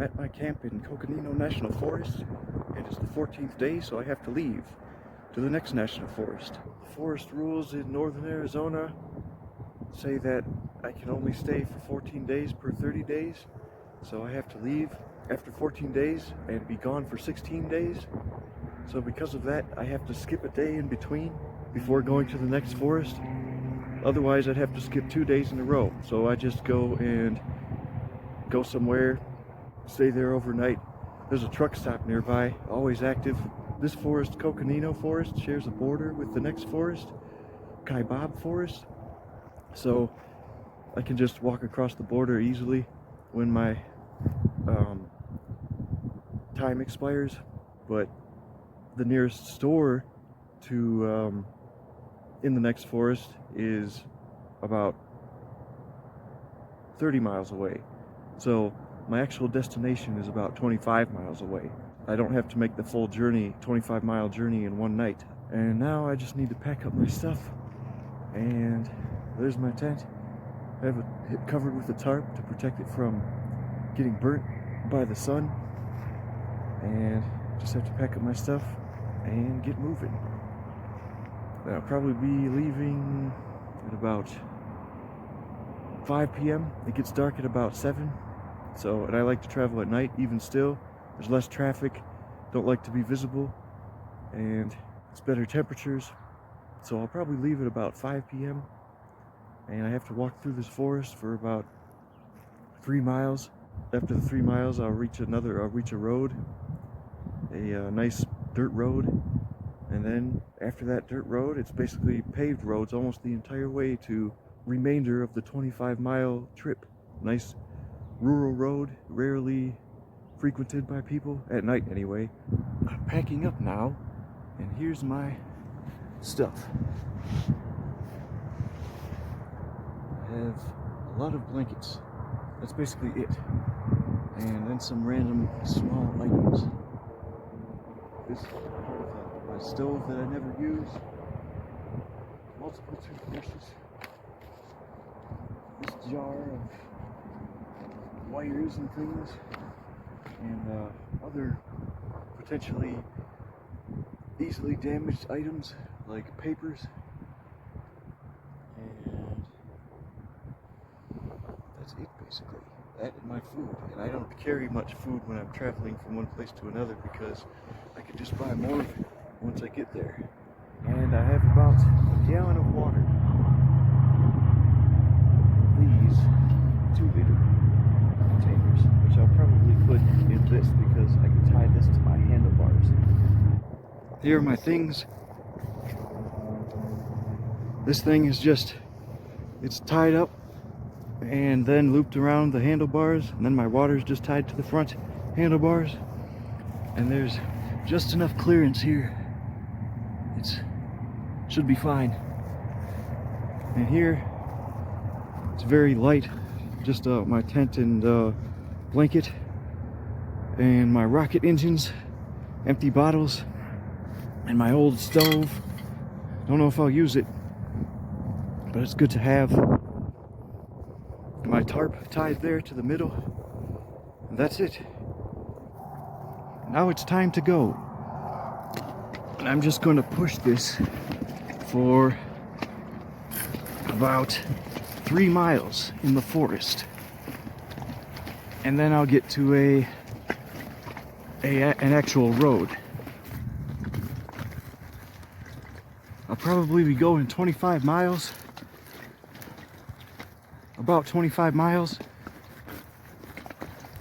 I'm at my camp in Coconino National Forest, and it's the 14th day, so I have to leave to the next national forest. The forest rules in northern Arizona say that I can only stay for 14 days per 30 days, so I have to leave after 14 days and be gone for 16 days. So because of that, I have to skip a day in between before going to the next forest. Otherwise, I'd have to skip 2 days in a row. So I just go somewhere, stay there overnight. There's a truck stop nearby, always active. This forest, Coconino Forest, shares a border with the next forest, Kaibab Forest. So I can just walk across the border easily when my time expires. But the nearest store to in the next forest is about 30 miles away. So my actual destination is about 25 miles away. I don't have to make the full journey, 25-mile journey in one night. And now I just need to pack up my stuff. And there's my tent. I have it covered with a tarp to protect it from getting burnt by the sun. And just have to pack up my stuff and get moving. I'll probably be leaving at about 5 p.m. It gets dark at about 7. So, and I like to travel at night even still. There's less traffic, don't like to be visible, and it's better temperatures. So I'll probably leave at about 5 p.m. and I have to walk through this forest for about 3 miles. After the 3 miles, I'll reach a road, a nice dirt road, and then after that dirt road, it's basically paved roads almost the entire way to remainder of the 25-mile trip. Nice rural road, rarely frequented by people, at night anyway. I'm packing up now, and here's my stuff. I have a lot of blankets. That's basically it. And then some random small items. This is part of my stove that I never use. Multiple toothbrushes. This jar of wires and things. And other potentially easily damaged items like papers. And that's it basically. That and my food. And I don't carry much food when I'm traveling from one place to another because I can just buy more of it once I get there. And I have about a gallon of water. These 2-liter containers, which I'll probably put in this because I can tie this to my handlebars. Here are my things. This thing is it's tied up and then looped around the handlebars, and then my water's just tied to the front handlebars, and there's just enough clearance here. It should be fine. And here it's very light, just my tent and blanket and my rocket engines, empty bottles, and my old stove. Don't know if I'll use it, but it's good to have. My tarp tied there to the middle, and that's it. Now it's time to go. And I'm just going to push this for about 3 miles in the forest, and then I'll get to an actual road. I'll probably be going 25 miles, about 25 miles,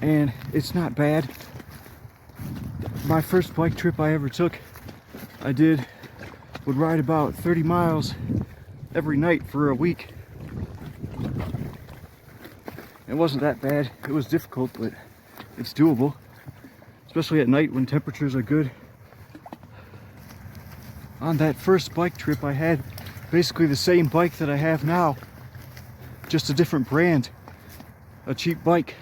and it's not bad. My first bike trip I ever took, would ride about 30 miles every night for a week. It wasn't that bad. It was difficult, but it's doable, especially at night when temperatures are good. On that first bike trip, I had basically the same bike that I have now, just a different brand, a cheap bike,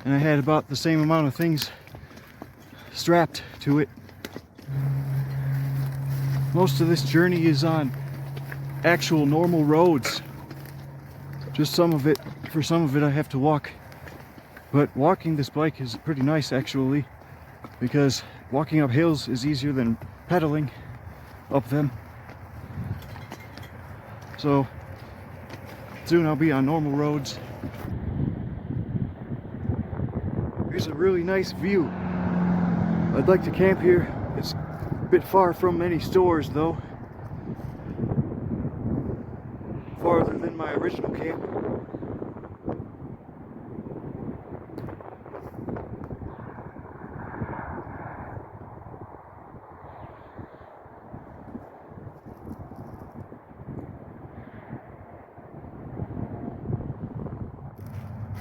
and I had about the same amount of things strapped to it. Most of this journey is on actual normal roads. Just for some of it I have to walk But walking this bike is pretty nice actually, because walking up hills is easier than pedaling up them. So soon I'll be on normal roads. Here's a really nice view. I'd like to camp here. It's a bit far from any stores though. Farther than my original camp.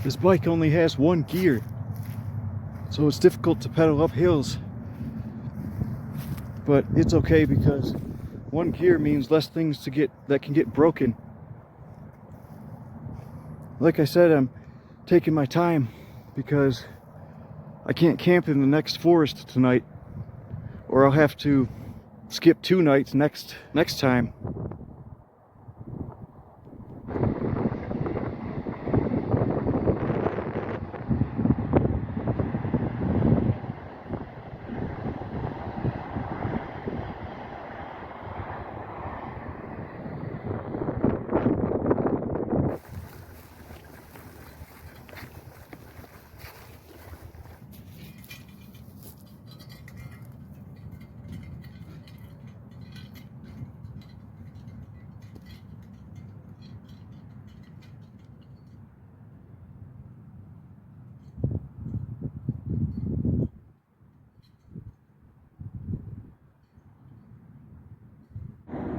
This bike only has one gear, so it's difficult to pedal up hills. But it's okay because one gear means less things that can get broken. Like I said, I'm taking my time because I can't camp in the next forest tonight, or I'll have to skip 2 nights next time.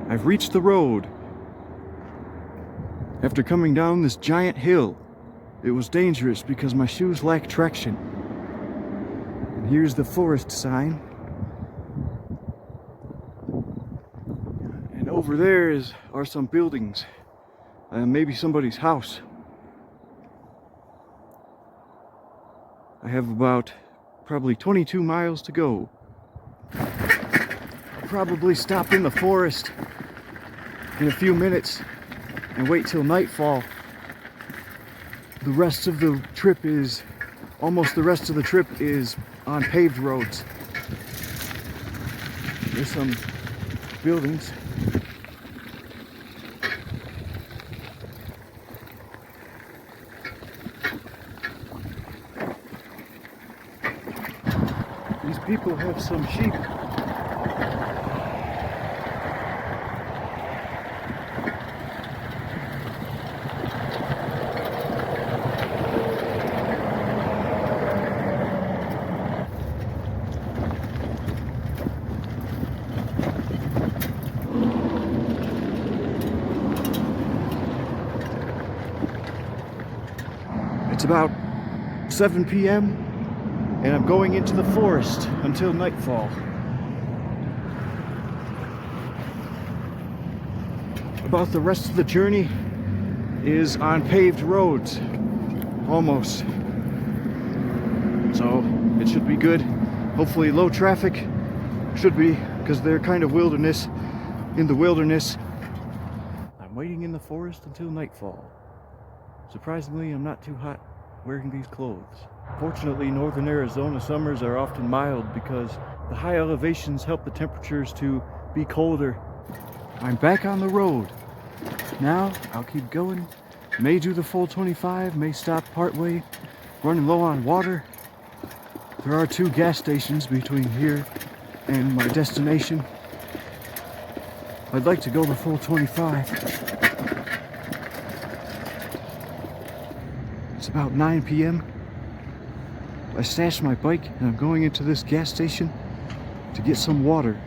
I've reached the road. After coming down this giant hill, it was dangerous because my shoes lack traction. And here's the forest sign. And over there are some buildings. Maybe somebody's house. I have about probably 22 miles to go. I'll probably stop in the forest in a few minutes and wait till nightfall. The rest of the trip is on paved roads. There's some buildings. These people have some sheep. It's about 7 p.m. and I'm going into the forest until nightfall. About the rest of the journey is on paved roads, almost. So it should be good. Hopefully low traffic, should be, because they're kind of in the wilderness. I'm waiting in the forest until nightfall. Surprisingly, I'm not too hot wearing these clothes. Fortunately, northern Arizona summers are often mild because the high elevations help the temperatures to be colder. I'm back on the road. Now, I'll keep going. May do the full 25, may stop partway, running low on water. There are 2 gas stations between here and my destination. I'd like to go the full 25. It's about 9 p.m. I stashed my bike and I'm going into this gas station to get some water.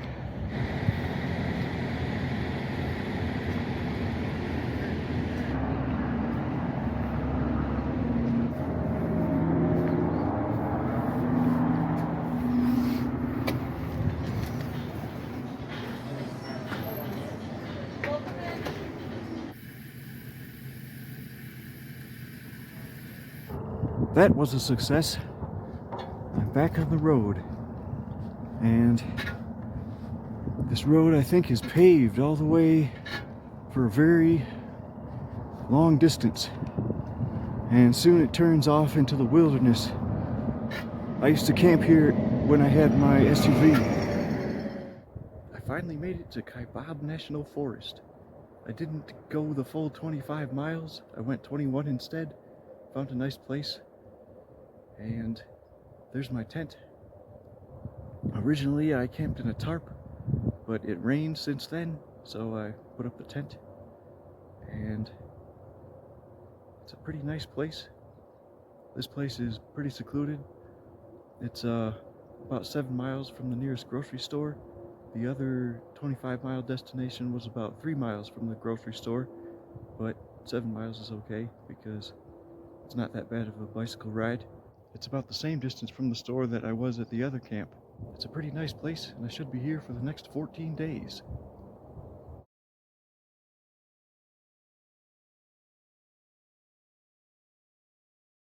That was a success. I'm back on the road, and this road I think is paved all the way for a very long distance, and soon it turns off into the wilderness. I used to camp here when I had my SUV. I finally made it to Kaibab National Forest. I didn't go the full 25 miles, I went 21 instead. Found a nice place, and there's my tent. Originally I camped in a tarp, but it rained since then, so I put up the tent, and it's a pretty nice place. This place is pretty secluded. It's about 7 miles from the nearest grocery store. The other 25-mile destination was about 3 miles from the grocery store, but 7 miles is okay because it's not that bad of a bicycle ride. It's about the same distance from the store that I was at the other camp. It's a pretty nice place, and I should be here for the next 14 days.